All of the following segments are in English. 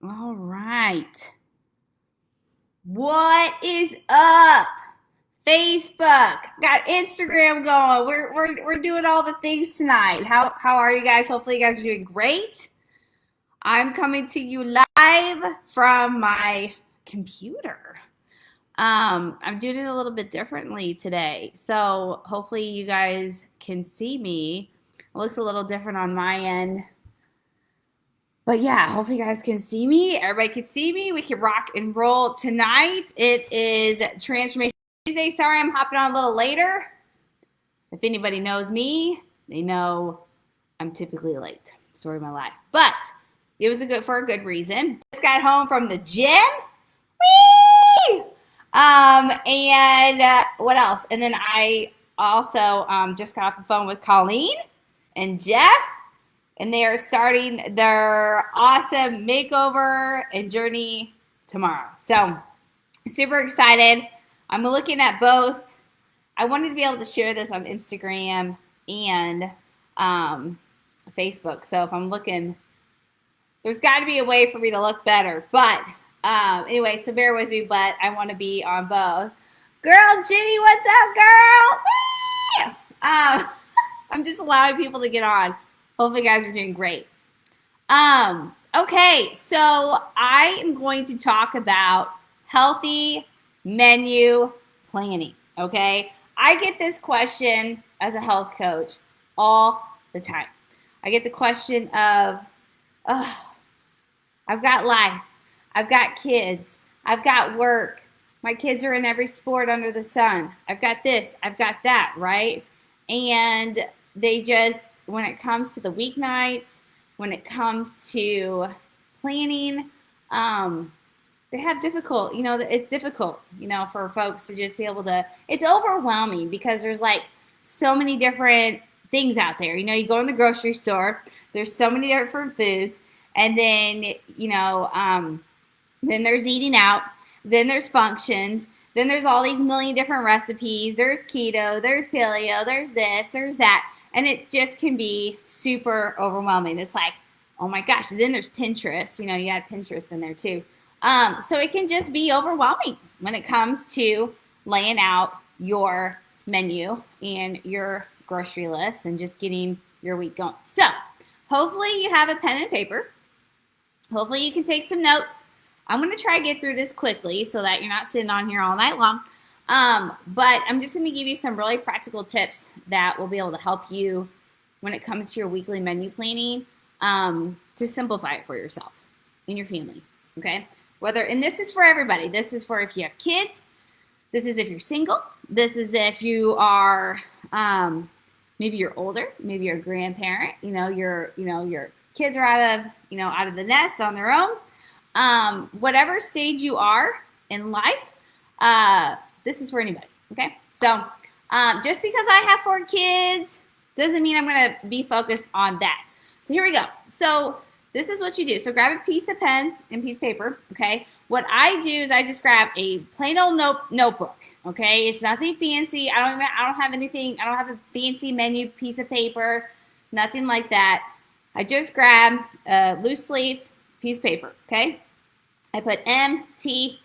All right. What is up? Facebook. Got Instagram going. We're doing all the things tonight. How are you guys? Hopefully you guys are doing great. I'm coming to you live from my computer. I'm doing it a little bit differently today. So hopefully you guys can see me. It looks a little different on my end. But yeah, hopefully you guys can see me. Everybody can see me. We can rock and roll tonight. It is Transformation Tuesday. Sorry, I'm hopping on a little later. If anybody knows me, they know I'm typically late. Story of my life. But it was for a good reason. Just got home from the gym. Whee! And what else? And then I also just got off the phone with Colleen and Jeff, and they are starting their awesome makeover and journey tomorrow. So super excited. I'm looking at both. I wanted to be able to share this on Instagram and Facebook. So if I'm looking, there's got to be a way for me to look better. But anyway, so bear with me. But I want to be on both. Girl, Ginny, what's up, girl? I'm just allowing people to get on. Hopefully, you guys are doing great. Okay, so I am going to talk about healthy menu planning. Okay, I get this question as a health coach all the time. I get the question of, oh, I've got life, I've got kids, I've got work. My kids are in every sport under the sun. I've got this, I've got that, right? And they just, when it comes to the weeknights, when it comes to planning, they have difficult, it's difficult, for folks to just be able to, it's overwhelming because there's like so many different things out there. You go in the grocery store, there's so many different foods, and then, then there's eating out, then there's functions, then there's all these million different recipes. There's keto, there's paleo, there's this, there's that. And it just can be super overwhelming. It's like, oh my gosh. And then there's Pinterest. You add Pinterest in there too. So it can just be overwhelming when it comes to laying out your menu and your grocery list and just getting your week going. So hopefully you have a pen and paper. Hopefully you can take some notes. I'm going to try to get through this quickly so that you're not sitting on here all night long. But I'm just going to give you some really practical tips that will be able to help you when it comes to your weekly menu planning, to simplify it for yourself and your family. Okay. And this is for everybody. This is for if you have kids. This is if you're single. This is if you are, maybe you're older, maybe you're a grandparent, your kids are out of the nest on their own. Whatever stage you are in life, this is for anybody. Okay. So, just because I have 4 kids doesn't mean I'm going to be focused on that. So here we go. So this is what you do. So grab a piece of pen and piece of paper. Okay. What I do is I just grab a plain old notebook. Okay. It's nothing fancy. I don't have anything. I don't have a fancy menu piece of paper, nothing like that. I just grab a loose leaf piece of paper. Okay. I put MTWTHF.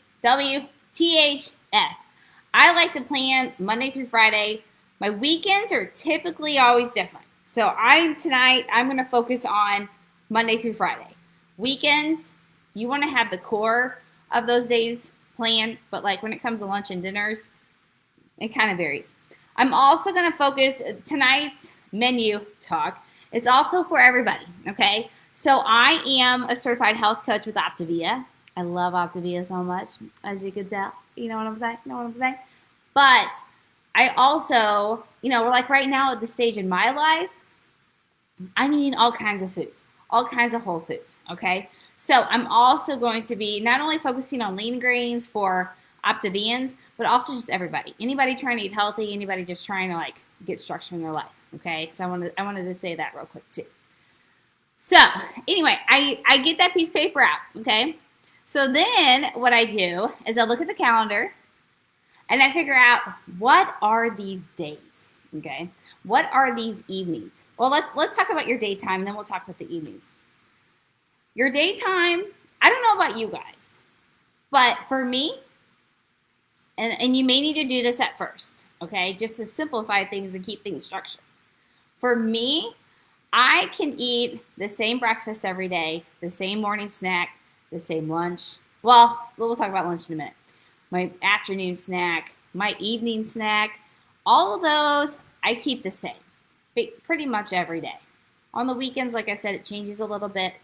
I like to plan Monday through Friday. My weekends are typically always different. So I'm going to focus on Monday through Friday. Weekends, you want to have the core of those days planned, but like when it comes to lunch and dinners, it kind of varies. I'm also going to focus tonight's menu talk. It's also for everybody, okay? So I am a certified health coach with Optavia. I love Optavia so much, as you could tell. You know what I'm saying? But I also, we're like right now at the stage in my life, I'm eating all kinds of foods, all kinds of whole foods, okay? So I'm also going to be not only focusing on lean grains for Optavians, but also just everybody. Anybody trying to eat healthy, anybody just trying to like get structure in their life, okay? So I wanted to say that real quick too. So anyway, I get that piece of paper out, okay? So then what I do is I look at the calendar and I figure out what are these days, okay? What are these evenings? Well, let's talk about your daytime and then we'll talk about the evenings. Your daytime, I don't know about you guys, but for me, and you may need to do this at first, okay, just to simplify things and keep things structured. For me, I can eat the same breakfast every day, the same morning snack, the same lunch. Well, we'll talk about lunch in a minute. My afternoon snack, my evening snack, all of those I keep the same pretty much every day. On the weekends, like I said, it changes a little bit,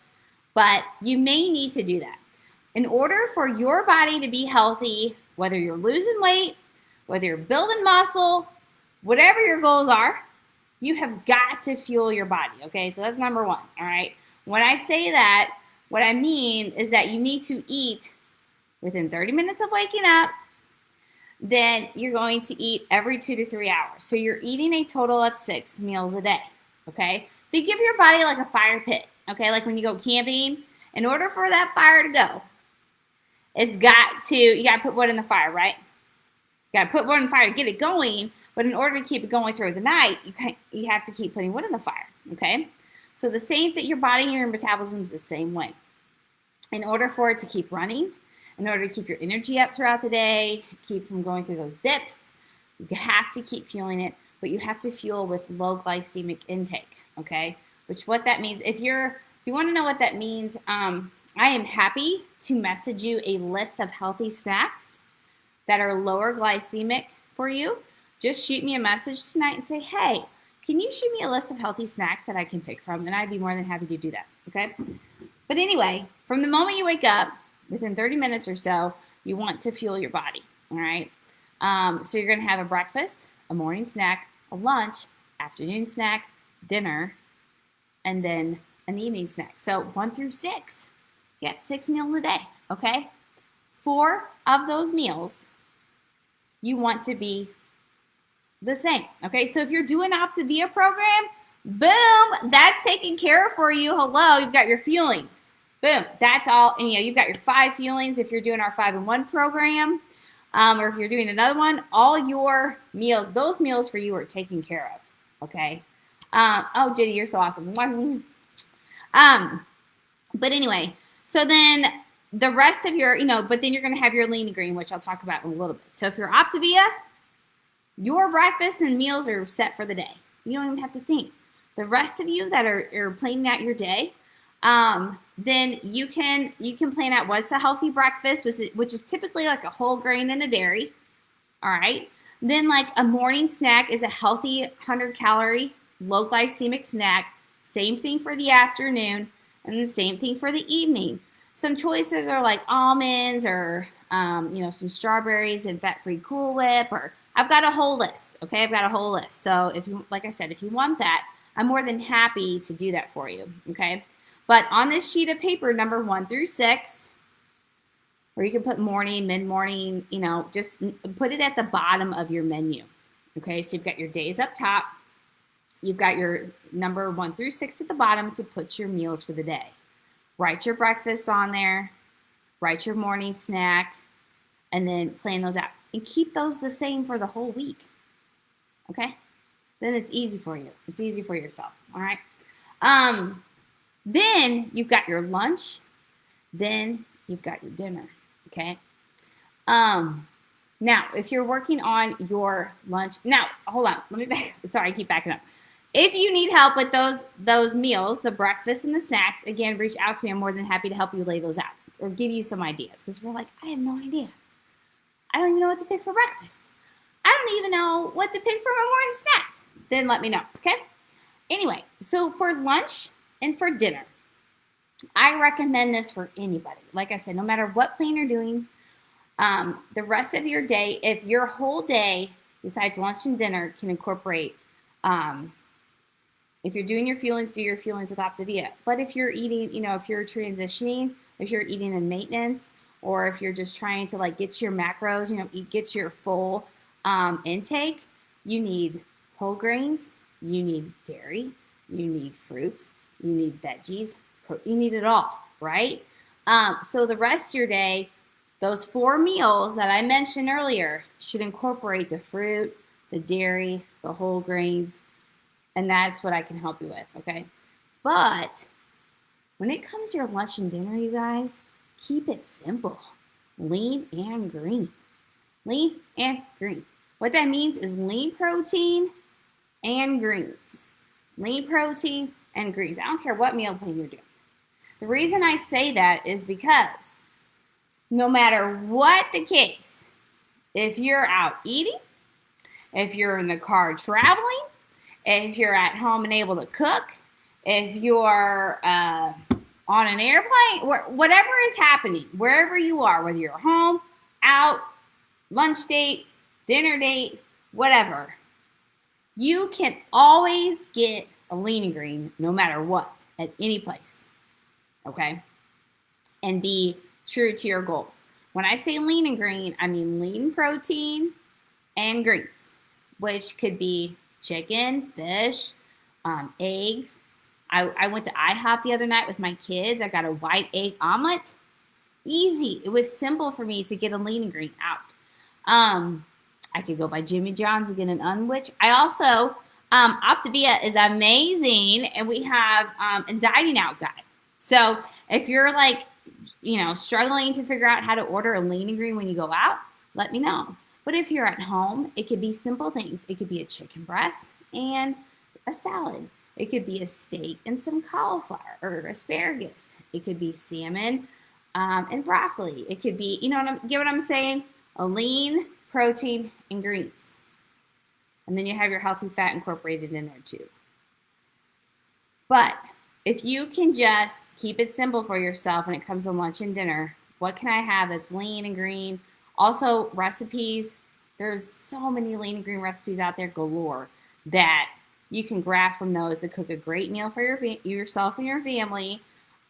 but you may need to do that. In order for your body to be healthy, whether you're losing weight, whether you're building muscle, whatever your goals are, you have got to fuel your body, okay? So that's number one, all right? When I say that, what I mean is that you need to eat within 30 minutes of waking up, then you're going to eat every 2 to 3 hours. So you're eating a total of 6 meals a day, okay? Think of your body like a fire pit, okay? Like when you go camping, in order for that fire to go, you got to put wood in the fire, right? You got to put wood in the fire to get it going, but in order to keep it going through the night, you have to keep putting wood in the fire, okay? So the same thing, your body and your metabolism is the same way. In order for it to keep running, in order to keep your energy up throughout the day, keep from going through those dips, you have to keep fueling it, but you have to fuel with low glycemic intake, okay? Which what that means, if you want to know what that means, I am happy to message you a list of healthy snacks that are lower glycemic for you. Just shoot me a message tonight and say, hey, can you shoot me a list of healthy snacks that I can pick from? And I'd be more than happy to do that, okay? But anyway, from the moment you wake up, within 30 minutes or so, you want to fuel your body, all right? So you're going to have a breakfast, a morning snack, a lunch, afternoon snack, dinner, and then an evening snack. So 1 through 6. You got 6 meals a day, okay? 4 of those meals you want to be the same, okay? So if you're doing Optavia program, boom, that's taken care of for you. Hello, you've got your fuelings. Boom, that's all. And you've got your 5 fuelings if you're doing our 5-in-1 program, or if you're doing another one. All your meals, those meals for you are taken care of, okay? Oh, Diddy, you're so awesome. But anyway, so then the rest of your, but then you're going to have your lean and green, which I'll talk about in a little bit. So if you're Optavia, your breakfast and meals are set for the day. You don't even have to think. The rest of you that are planning out your day, then you can plan out what's a healthy breakfast, which is typically like a whole grain and a dairy. All right. Then like a morning snack is a healthy 100-calorie, low glycemic snack. Same thing for the afternoon and the same thing for the evening. Some choices are like almonds or, some strawberries and fat-free Cool Whip, or I've got a whole list. Okay. I've got a whole list. So like I said, if you want that, I'm more than happy to do that for you. Okay. But on this sheet of paper, number 1 through 6, or you can put morning, mid-morning, just put it at the bottom of your menu. Okay, so you've got your days up top. You've got your number 1 through 6 at the bottom to put your meals for the day. Write your breakfast on there. Write your morning snack. And then plan those out. And keep those the same for the whole week. Okay? Then it's easy for you. It's easy for yourself. All right? Then you've got your lunch. Then you've got your dinner. Okay. Now, if you're working on your lunch, now hold on. Let me sorry, I keep backing up. If you need help with those meals, the breakfast and the snacks, again, reach out to me. I'm more than happy to help you lay those out or give you some ideas, because we're like, I have no idea. I don't even know what to pick for breakfast. I don't even know what to pick for my morning snack. Then let me know. Okay. Anyway, so for lunch and for dinner, I recommend this for anybody. Like I said, no matter what plan you're doing, the rest of your day, if your whole day, besides lunch and dinner, can incorporate, if you're doing your fuelings, do your fuelings with Optavia. But if you're eating, if you're transitioning, if you're eating in maintenance, or if you're just trying to get to your macros, get to your full intake, you need whole grains, you need dairy, you need fruits, you need veggies, you need it all, right? So the rest of your day, those 4 meals that I mentioned earlier should incorporate the fruit, the dairy, the whole grains, and that's what I can help you with, okay? But when it comes to your lunch and dinner, you guys, keep it simple. Lean and green. Lean and green. What that means is lean protein and greens. Lean protein and greens. I don't care what meal plan you're doing. The reason I say that is because no matter what the case, if you're out eating, if you're in the car traveling, if you're at home and able to cook, if you're on an airplane, whatever is happening, wherever you are, whether you're home, out, lunch date, dinner date, whatever, you can always get a lean and green no matter what at any place, okay? And be true to your goals. When I say lean and green, I mean lean protein and greens, which could be chicken, fish, eggs. I went to IHOP the other night with my kids. I got a white egg omelet. Easy. It was simple for me to get a lean and green out. I could go by Jimmy John's and get an unwich. I also, Optavia is amazing, and we have a dining out guide. So if you're like, struggling to figure out how to order a lean and green when you go out, let me know. But if you're at home, it could be simple things. It could be a chicken breast and a salad. It could be a steak and some cauliflower or asparagus. It could be salmon and broccoli. It could be, get what I'm saying? A lean, protein, and greens. And then you have your healthy fat incorporated in there too. But if you can just keep it simple for yourself when it comes to lunch and dinner, what can I have that's lean and green? Also, recipes. There's so many lean and green recipes out there galore that you can grab from those to cook a great meal for yourself and your family.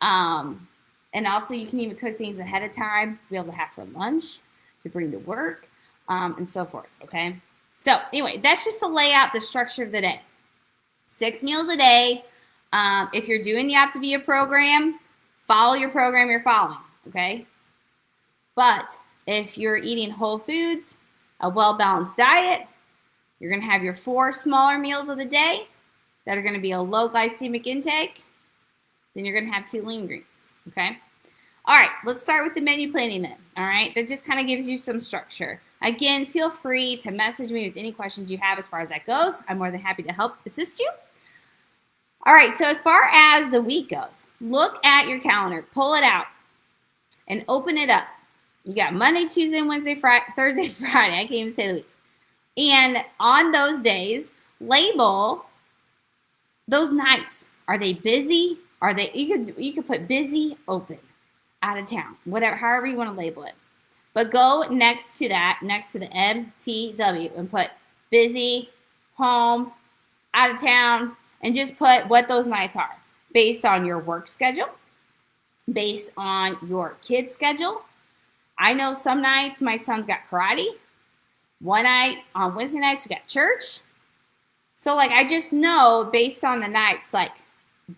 And also, you can even cook things ahead of time to be able to have for lunch, to bring to work, and so forth, okay? So anyway, that's just to lay out the structure of the day. 6 meals a day. If you're doing the Optavia program, follow your program you're following, okay? But if you're eating whole foods, a well-balanced diet, you're going to have your 4 smaller meals of the day that are going to be a low glycemic intake. Then you're going to have 2 lean greens, okay? All right, let's start with the menu planning then, all right? That just kind of gives you some structure. Again, feel free to message me with any questions you have as far as that goes. I'm more than happy to help assist you. All right, so as far as the week goes, look at your calendar, pull it out, and open it up. You got Monday, Tuesday, Wednesday, Friday, Thursday, Friday. I can't even say the week. And on those days, label those nights. Are they busy? Are they? You could put busy, open, out of town, whatever, however you want to label it. But go next to that, next to the MTW, and put busy, home, out of town, and just put what those nights are based on your work schedule, based on your kid's schedule. I know some nights my son's got karate. One night on Wednesday nights we got church. So I just know based on the nights,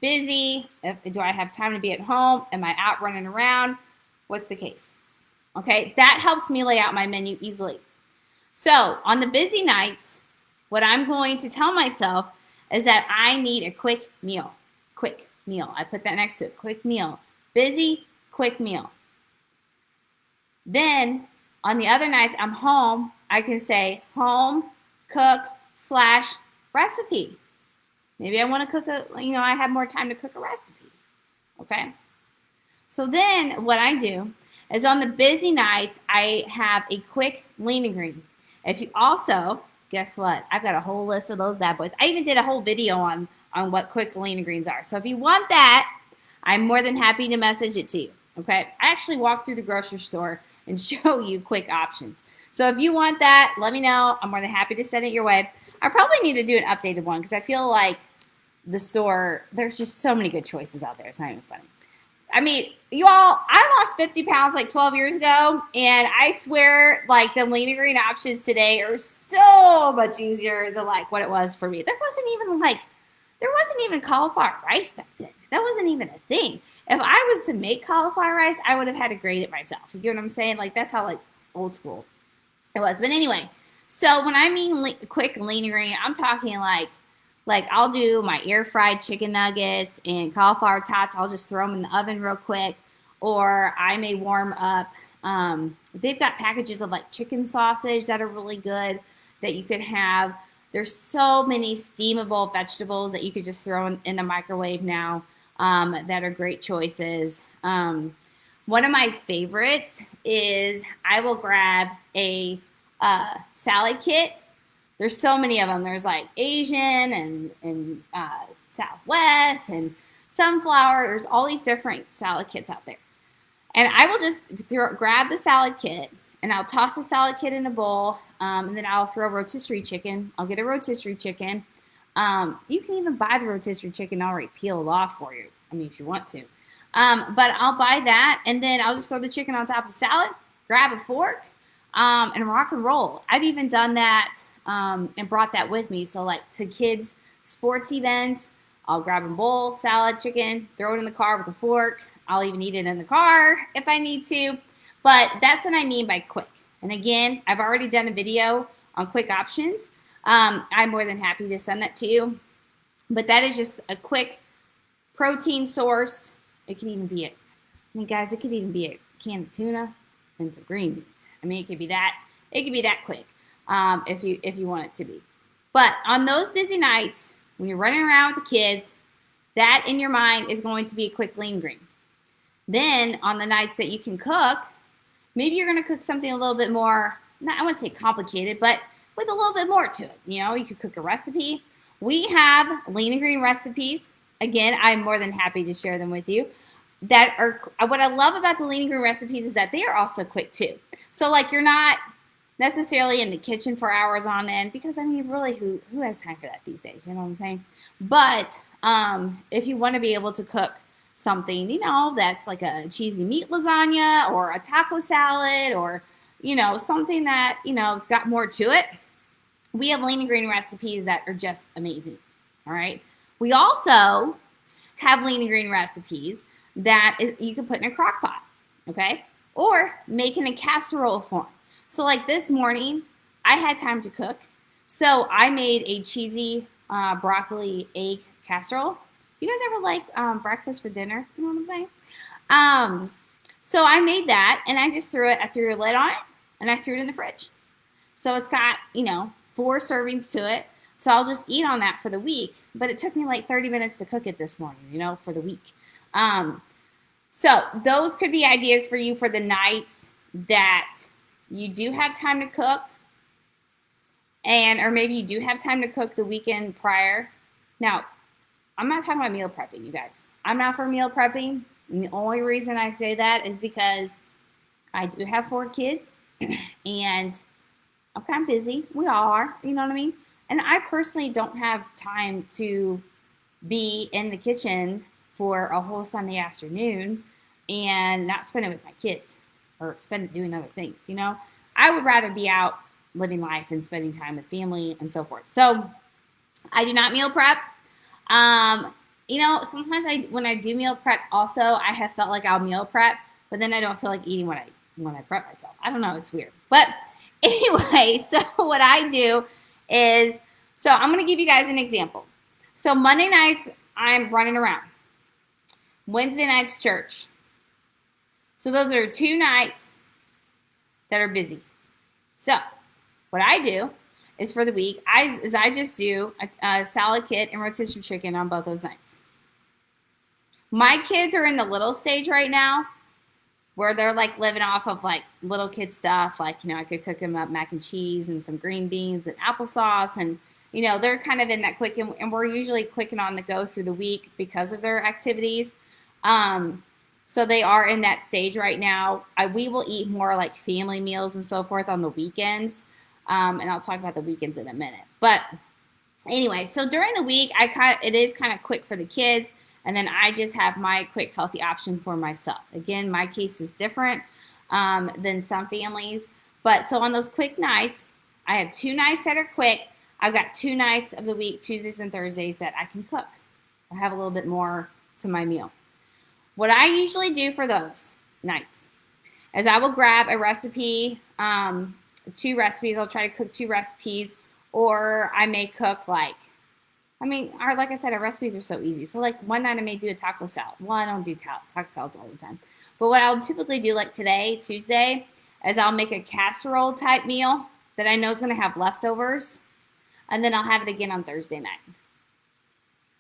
busy, do I have time to be at home? Am I out running around? What's the case? Okay, that helps me lay out my menu easily. So on the busy nights, what I'm going to tell myself is that I need a quick meal. Quick meal. I put that next to it. Quick meal. Busy, quick meal. Then on the other nights I'm home, I can say home, cook, / recipe. Maybe I want to cook I have more time to cook a recipe. Okay? So then what I do is on the busy nights, I have a quick lean and green. If you also, guess what? I've got a whole list of those bad boys. I even did a whole video on what quick lean and greens are. So if you want that, I'm more than happy to message it to you. Okay? I actually walk through the grocery store and show you quick options. So if you want that, let me know. I'm more than happy to send it your way. I probably need to do an updated one because I feel like the store, there's just so many good choices out there. It's not even funny. I mean, you all, I lost 50 pounds 12 years ago, and I swear, the lean and green options today are so much easier than what it was for me. There wasn't even cauliflower rice back then. That wasn't even a thing. If I was to make cauliflower rice, I would have had to grate it myself. You get what I'm saying? That's how old school it was. But anyway, so when I mean quick lean and green, I'm talking I'll do my air fried chicken nuggets and cauliflower tots. I'll just throw them in the oven real quick. or I may warm up. They've got packages of like chicken sausage that are really good that you could have. There's so many steamable vegetables that you could just throw in the microwave now that are great choices. One of my favorites is I will grab a salad kit. There's so many of them. There's like Asian and Southwest and sunflower. There's all these different salad kits out there. And I will just grab the salad kit and I'll toss the salad kit in a bowl. And then I'll throw rotisserie chicken. I'll get a rotisserie chicken. You can even buy the rotisserie chicken already peeled off for you. I mean, if you want to. But I'll buy that and then I'll just throw the chicken on top of the salad, grab a fork, and rock and roll. I've even done that and brought that with me. So like to kids' sports events, I'll grab a bowl, salad, chicken, throw it in the car with a fork. I'll even eat it in the car if I need to. But that's what I mean by quick. And again, I've already done a video on quick options. I'm more than happy to send that to you. But that is just a quick protein source. It could even be guys, it could even be a can of tuna and some green beans. I mean, it could be that quick if you want it to be. But on those busy nights, when you're running around with the kids, that in your mind is going to be a quick lean green. Then on the nights that you can cook, maybe you're going to cook something a little bit more, I wouldn't say complicated, but with a little bit more to it. You know, you could cook a recipe. We have lean and green recipes. Again, I'm more than happy to share them with you. That are what I love about the lean and green recipes is that they are also quick too. So like you're not necessarily in the kitchen for hours on end because I mean really who has time for that these days? You know what I'm saying? But if you want to be able to cook something, you know, that's like a cheesy meat lasagna or a taco salad or, you know, something that, you know, it's got more to it. We have lean and green recipes that are just amazing. All right. We also have lean and green recipes that you can put in a crock pot. Okay. Or make in a casserole form. So like this morning, I had time to cook. So I made a cheesy broccoli egg casserole. You guys ever like breakfast for dinner? You know what I'm saying? So I made that and I just threw a lid on it and I threw it in the fridge. So it's got, you know, 4 servings to it. So I'll just eat on that for the week. But it took me like 30 minutes to cook it this morning, you know, for the week. So those could be ideas for you for the nights that you do have time to cook. Or maybe you do have time to cook the weekend prior. Now, I'm not talking about meal prepping, you guys. I'm not for meal prepping. And the only reason I say that is because I do have 4 kids and I'm kind of busy. We all are, you know what I mean? And I personally don't have time to be in the kitchen for a whole Sunday afternoon and not spend it with my kids or spend it doing other things, you know? I would rather be out living life and spending time with family and so forth. So I do not meal prep. You know, sometimes when I do meal prep also, I have felt like I'll meal prep, but then I don't feel like eating when I prep myself. I don't know, it's weird. But anyway, so what I do is, so I'm going to give you guys an example. So Monday nights, I'm running around. Wednesday nights, church. So those are 2 nights that are busy. So what I do is for the week, I just do a salad kit and rotisserie chicken on both those nights. My kids are in the little stage right now where they're like living off of like little kid stuff. Like, you know, I could cook them up mac and cheese and some green beans and applesauce. And, you know, they're kind of in that quick. And we're usually quick and on the go through the week because of their activities. So they are in that stage right now. We will eat more like family meals and so forth on the weekends. And I'll talk about the weekends in a minute. But anyway, so during the week, it is kind of quick for the kids. And then I just have my quick healthy option for myself. Again, my case is different than some families. But so on those quick nights, I have 2 nights that are quick. I've got 2 nights of the week, Tuesdays and Thursdays, that I can cook. I have a little bit more to my meal. What I usually do for those nights is I will grab a recipe, 2 recipes. I'll try to cook 2 recipes, or I may cook like I said, our recipes are so easy. So like one night I may do a taco salad. Well, I don't do taco salads all the time. But what I'll typically do, like today, Tuesday, is I'll make a casserole type meal that I know is going to have leftovers, and then I'll have it again on Thursday night.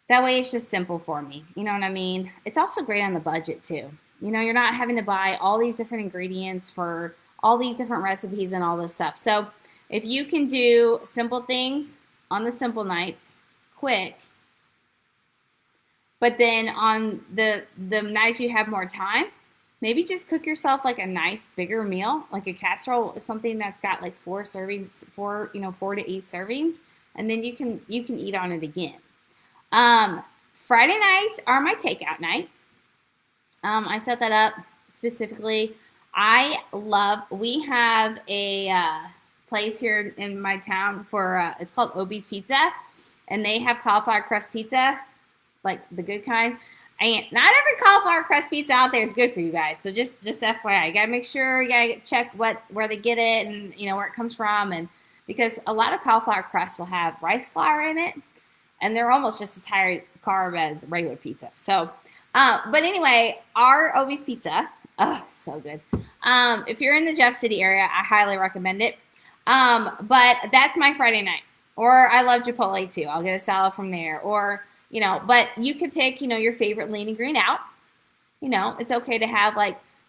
That way it's just simple for me. You know what I mean? It's also great on the budget too. You know, you're not having to buy all these different ingredients for all these different recipes and all this stuff. So if you can do simple things on the simple nights, quick, but then on the nights you have more time, maybe just cook yourself like a nice bigger meal, like a casserole, something that's got like 4 servings, 4 to 8 servings, and then you can eat on it again. Friday nights are my takeout night. I set that up specifically. We have a place here in my town for, it's called Obie's Pizza, and they have cauliflower crust pizza, like the good kind. And not every cauliflower crust pizza out there is good for you guys. So just FYI, you gotta make sure, you gotta check where they get it and where it comes from, and because a lot of cauliflower crust will have rice flour in it, and they're almost just as high carb as regular pizza. So, but anyway, our Obie's Pizza, so good. If you're in the Jeff City area, I highly recommend it. But that's my Friday night. Or I love Chipotle too. I'll get a salad from there. Or, but you could pick, your favorite lean and green out. It's okay to have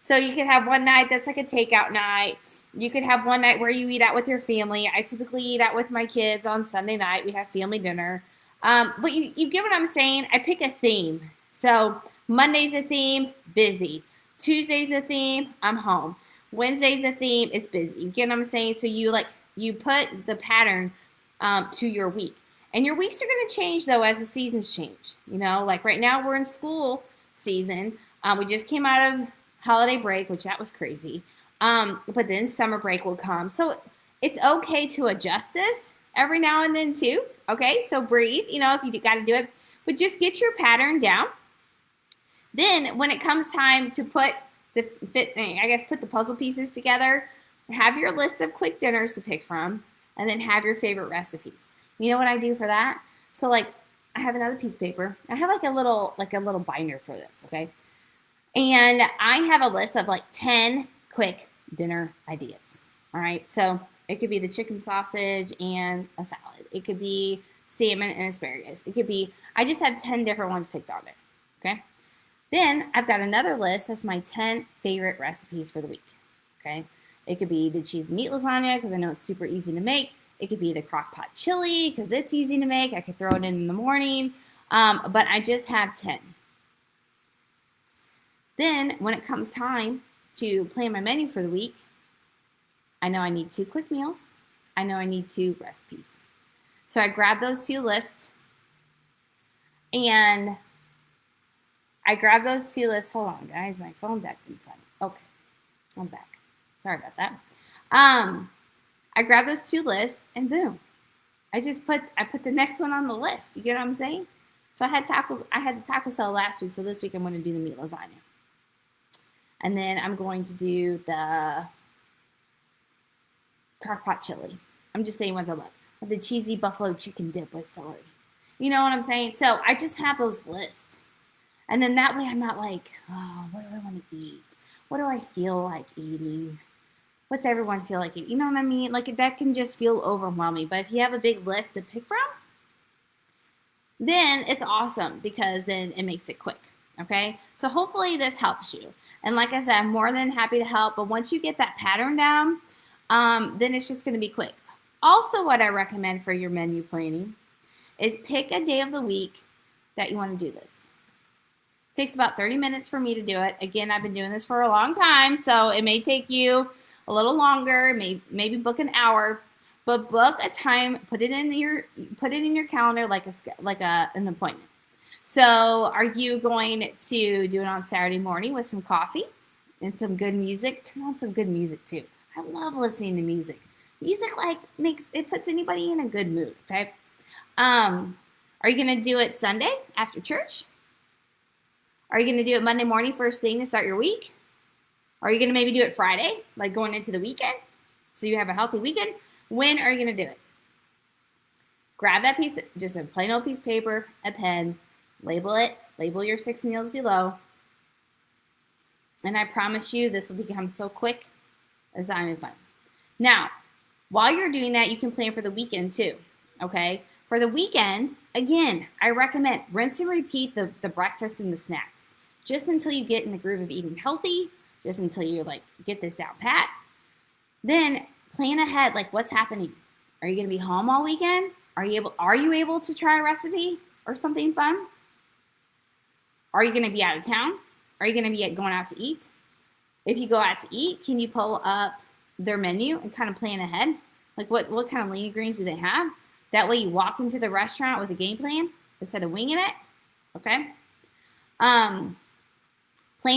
so you could have one night that's like a takeout night. You could have one night where you eat out with your family. I typically eat out with my kids on Sunday night. We have family dinner. But you get what I'm saying? I pick a theme. So Monday's a theme, busy. Tuesday's a theme, I'm home. Wednesday's a theme, it's busy. You get what I'm saying? So you put the pattern to your week. And your weeks are going to change, though, as the seasons change. Like right now we're in school season. We just came out of holiday break, which that was crazy. But then summer break will come. So it's okay to adjust this every now and then too. Okay, so breathe, if you got to do it. But just get your pattern down. Then when it comes time to put the puzzle pieces together, have your list of quick dinners to pick from, and then have your favorite recipes. You know what I do for that? So I have another piece of paper. I have a little binder for this, okay? And I have a list of 10 quick dinner ideas. All right. So it could be the chicken sausage and a salad. It could be salmon and asparagus. It could be, I just have 10 different ones picked on there. Okay. Then I've got another list that's my 10 favorite recipes for the week. Okay. It could be the cheese and meat lasagna because I know it's super easy to make. It could be the crock pot chili because it's easy to make. I could throw it in the morning. But I just have 10. Then when it comes time to plan my menu for the week, I know I need 2 quick meals. I know I need 2 recipes. So I grab those 2 lists and Hold on, guys. My phone's acting funny. Okay. I'm back. Sorry about that. I grab those 2 lists and boom. I put the next one on the list. You get what I'm saying? So I had the taco salad last week, so this week I'm going to do the meat lasagna. And then I'm going to do the crock pot chili. I'm just saying ones I love. The cheesy buffalo chicken dip with celery. You know what I'm saying? So I just have those lists. And then that way I'm not what do I want to eat? What do I feel like eating? What's everyone feel like eating? You know what I mean? That can just feel overwhelming. But if you have a big list to pick from, then it's awesome because then it makes it quick. Okay? So hopefully this helps you. And like I said, I'm more than happy to help. But once you get that pattern down, then it's just going to be quick. Also, what I recommend for your menu planning is pick a day of the week that you want to do this. It takes about 30 minutes for me to do it. Again, I've been doing this for a long time, so it may take you a little longer, maybe book an hour, but book a time, put it in your calendar like an appointment. So are you going to do it on Saturday morning with some coffee and some good music? Turn on some good music too. I love listening to music. Music puts anybody in a good mood, okay? Are you going to do it Sunday after church? Are you going to do it Monday morning first thing to start your week? Are you going to maybe do it Friday, going into the weekend, so you have a healthy weekend? When are you going to do it? Grab that just a plain old piece of paper, a pen, label it, label your 6 meals below, And I promise you, this will become so quick as not even fun. Now, while you're doing that, you can plan for the weekend too. Okay? For the weekend, again, I recommend rinse and repeat the breakfast and the snacks just until you get in the groove of eating healthy, just until you like get this down pat. Then plan ahead, like what's happening. Are you going to be home all weekend? Are you able to try a recipe or something fun? Are you going to be out of town? Are you going to be going out to eat? If you go out to eat, can you pull up their menu and kind of plan ahead? Like what kind of lean greens do they have? That way you walk into the restaurant with a game plan instead of winging it. Okay? Plan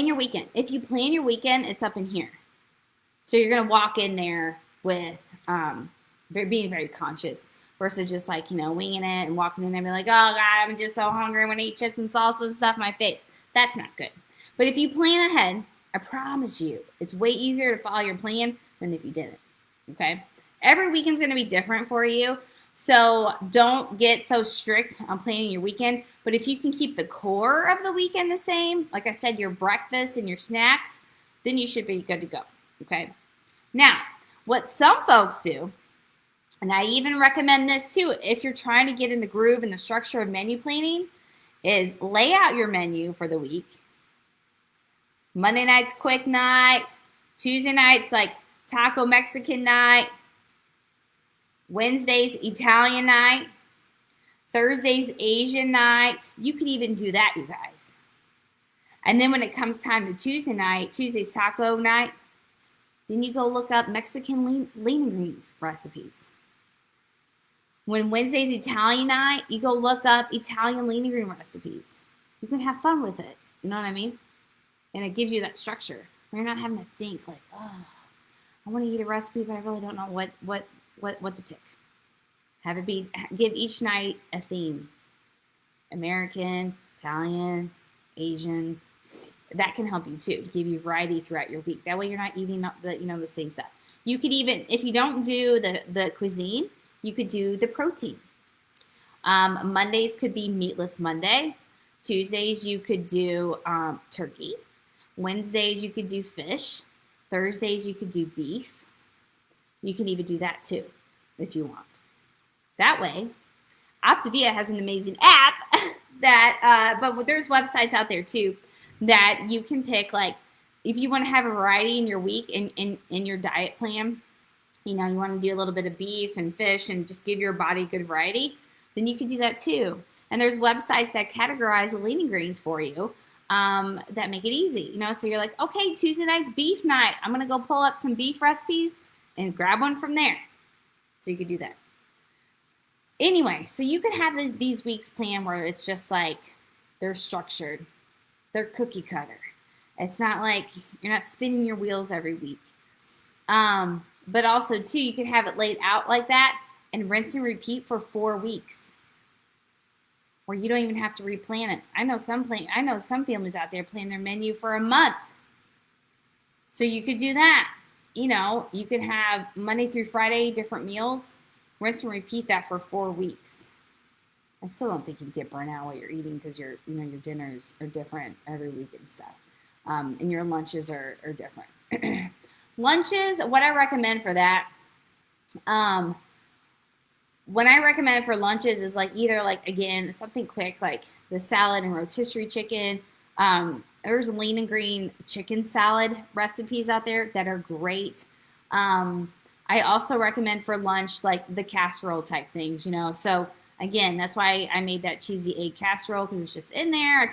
your weekend. If you plan your weekend, it's up in here. So you're gonna walk in there with being very conscious versus just like, winging it and walking in there and be like, oh God, I'm just so hungry. I want to eat chips and salsa and stuff in my face. That's not good. But if you plan ahead, I promise you, it's way easier to follow your plan than if you didn't. Okay? Every weekend's gonna be different for you. So don't get so strict on planning your weekend. But if you can keep the core of the weekend the same, like I said, your breakfast and your snacks, then you should be good to go. Okay? Now, what some folks do, and I even recommend this too, if you're trying to get in the groove and the structure of menu planning, is lay out your menu for the week. Monday night's quick night. Tuesday night's like taco Mexican night. Wednesday's Italian night. Thursday's Asian night. You could even do that, you guys. And then when it comes time to Tuesday night, Tuesday's taco night, then you go look up Mexican lean greens recipes. When Wednesday's Italian night, you go look up Italian lean green recipes. You can have fun with it. You know what I mean? And it gives you that structure. You're not having to think like, oh, I want to eat a recipe, but I really don't know what to pick. Give each night a theme. American, Italian, Asian. That can help you too, give you variety throughout your week. That way you're not eating the same stuff. You could even, if you don't do the cuisine, you could do the protein. Mondays could be meatless Monday. Tuesdays you could do turkey. Wednesdays you could do fish. Thursdays you could do beef. You can even do that too, if you want. That way, Optavia has an amazing app but there's websites out there too that you can pick, like, if you want to have a variety in your week in your diet plan, you want to do a little bit of beef and fish and just give your body a good variety, then you can do that too. And there's websites that categorize the lean greens for you that make it easy. So you're like, okay, Tuesday night's beef night. I'm going to go pull up some beef recipes and grab one from there. So you could do that. Anyway, so you could have these weeks planned where it's just like they're structured. They're cookie cutter. It's not like you're not spinning your wheels every week. But also, too, you can have it laid out like that and rinse and repeat for 4 weeks, where you don't even have to replan it. I know some families out there plan their menu for a month. So you could do that. You could have Monday through Friday different meals, rinse and repeat that for 4 weeks. I still don't think you get burnt out while you're eating because your dinners are different every week and stuff. And your lunches are different. Lunches, what I recommend for that, when I recommend for lunches is like either again, something quick like the salad and rotisserie chicken. There's lean and green chicken salad recipes out there that are great. I also recommend for lunch like the casserole type things, So again, that's why I made that cheesy egg casserole, because it's just in there.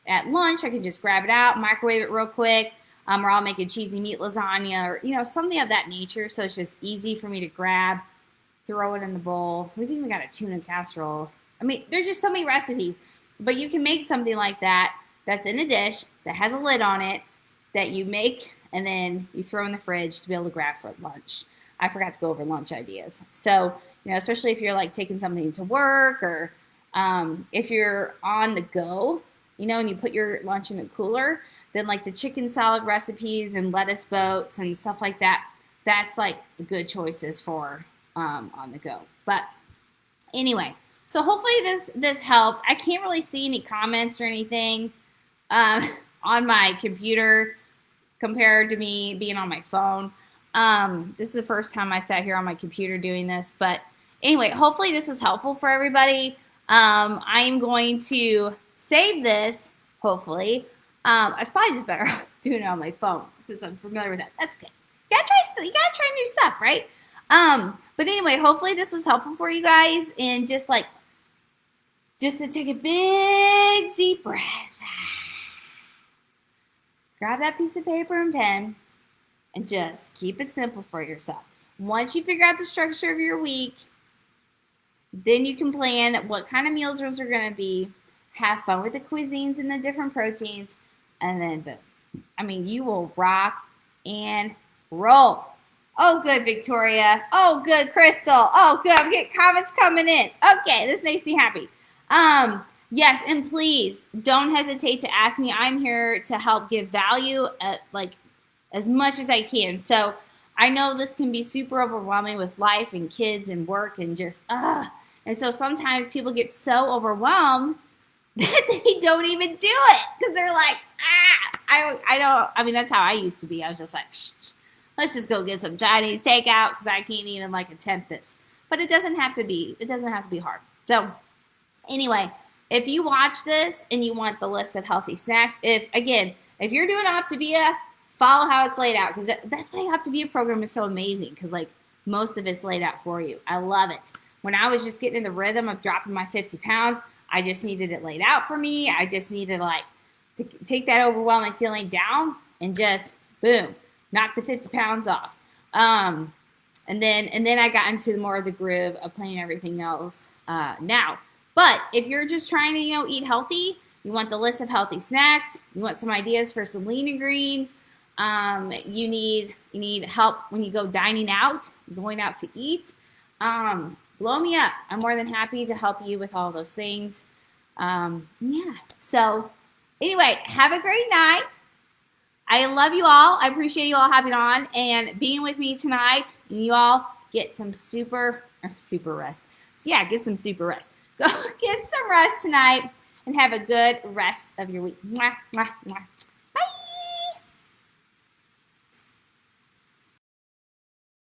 At lunch, I can just grab it out, microwave it real quick. Or I'll make a cheesy meat lasagna or, something of that nature. So it's just easy for me to grab, throw it in the bowl. We've even got a tuna casserole. I mean, there's just so many recipes. But you can make something like that that's in a dish, that has a lid on it, that you make and then you throw in the fridge to be able to grab for lunch. I forgot to go over lunch ideas. So, especially if you're like taking something to work or if you're on the go, and you put your lunch in a cooler, then like the chicken salad recipes and lettuce boats and stuff like that, that's like good choices for on the go. But anyway, so hopefully this helped. I can't really see any comments or anything. on my computer compared to me being on my phone. This is the first time I sat here on my computer doing this. But anyway, hopefully this was helpful for everybody. I am going to save this, hopefully. It's probably just better doing it on my phone since I'm familiar with that. That's okay. You gotta try new stuff, right? But anyway, hopefully this was helpful for you guys. And just to take a big deep breath. Grab that piece of paper and pen and just keep it simple for yourself. Once you figure out the structure of your week, then you can plan what kind of meals those are going to be, have fun with the cuisines and the different proteins, and then boom. I mean, you will rock and roll. Oh, good, Victoria. Oh, good, Crystal. Oh, good. I'm getting comments coming in. Okay, this makes me happy. Yes, and please don't hesitate to ask me. I'm here to help give value as much as I can. So I know this can be super overwhelming with life and kids and work and just and so sometimes people get so overwhelmed that they don't even do it because they're like, I don't. I mean, that's how I used to be. I was just like, let's just go get some Chinese takeout because I can't even attempt this. But it doesn't have to be. It doesn't have to be hard. So anyway. If you watch this and you want the list of healthy snacks, if you're doing Optavia, follow how it's laid out because that's why Optavia program is so amazing because most of it's laid out for you. I love it. When I was just getting in the rhythm of dropping my 50 pounds, I just needed it laid out for me. I just needed to take that overwhelming feeling down and just boom, knock the 50 pounds off. And then I got into more of the groove of planning everything else now. But if you're just trying to, eat healthy, you want the list of healthy snacks, you want some ideas for some lean and greens, you need help when you go dining out, going out to eat, blow me up. I'm more than happy to help you with all those things. So anyway, have a great night. I love you all. I appreciate you all hopping on and being with me tonight. And you all get some super rest. So yeah, get some super rest. Go get some rest tonight and have a good rest of your week. Mwah, mwah, mwah.